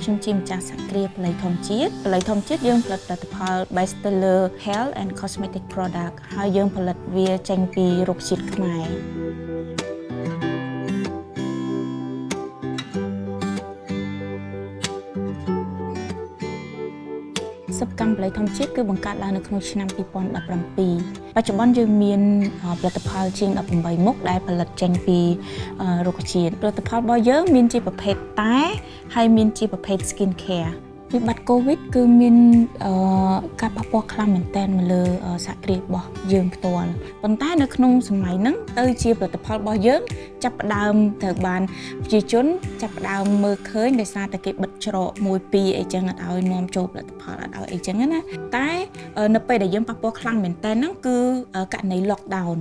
ខ្ញុំជាម្ចាស់សហគ្រាសផលិតធម្មជាតិយើងផលិតផលិតផល based on health and cosmetic product ហើយយើងផលិតវាចេញពីរុក្ខជាតិខ្មែរសិប្បកម្មផលិតធម្មជាតិគឺបង្កើតឡើងនៅក្នុងឆ្នាំ2017បច្ចុប្បន្នយើងមានផលិតផលជាង18មុខដែលផលិតចេញពីរុក្ខជាតិផលិតផលរបស់យើងមានជាប្រភេទតែហើយមានជាប្រភេទ skin care វិបត្តិ COVID គឺមានការប៉ះពាល់ខ្លាំងមែនទែនមកលើសហគ្រាសរបស់យើងផ្ទាល់ប៉ុន្តែនៅក្នុងសម័យហ្នឹងទៅជាផលិតផលរបស់យើងចាប់ផ្ដើមត្រូវបានប្រជាជនចាប់ផ្ដើមមើលឃើញដោយសារតែគេបិទច្រក1 2អីចឹងអត់ឲ្យនាំចូលផលិតផលអត់ឲ្យអីចឹងណាតែនៅពេលដែលយើងប៉ះពាល់ខ្លាំងមែនទែនហ្នឹងគឺករណី lockdown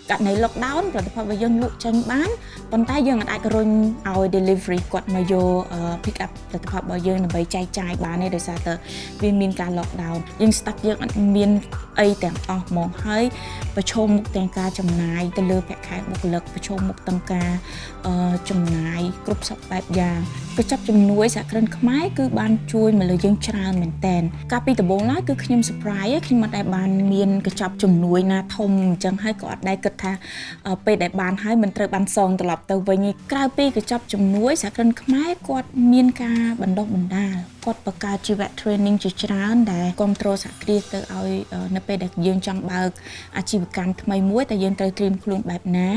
ផលិតផលរបស់យើងលក់ចេញបានប៉ុន្តែយើងអាចរុញឲ្យ delivery គាត់មកយក pick up ផលិតផលរបស់យើងដើម្បីចែកចាយបានទេដោយសារតែវាមានការ lockdown យើង staff យើងអត់មានអីទាំងអស់ហ្មងហើយប្រឈមមុខទាំងការចំណាយទៅលើប្រាក់ខែបុគ្គលិកប្រឈមមុខទាំងការចំណាយគ្រប់សពបែបយ៉ាងកញ្ចប់ជំនួយសហគ្រិនខ្មែរគឺបានជួយមកលើយើងច្រើនមែនតើកាលពីដំបូងឡើយគឺខ្ញុំ surprise ខ្ញុំមិនដែលបានមានកញ្ចប់ជំនួយណាធំអញ្ចឹងហើយក៏អត់ដែលគិតថាពេលដែលបានហើយមិនត្រូវបានសងត្រឡប់ទៅវិញក្រៅពីកញ្ចប់ជំនួយសហគ្រិនខ្មែរគាត់មានការបណ្ដុះបណ្ដាលគាត់បង្កើតជីវៈ training ជាច្រើនដែលគ្រប់គ្រងសហគ្រាសទៅឲ្យនៅពេលដែលយើងចង់បើកអាជីវកម្មថ្មីមួយតែយើងត្រូវត្រៀមខ្លួនបែបណា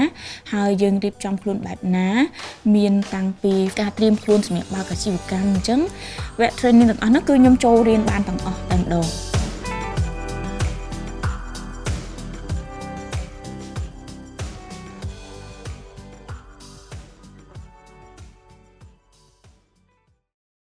ហើយយើងរៀបចំខ្លួនបែបណាមានតាំងពីការត្រៀមខ្លួនសម្រាប់បើកអាជីវកម្មអញ្ចឹងវគ្គ training ទាំងអស់នោះគឺខ្ញុំចូលរៀនបានទាំងអស់តែម្ដង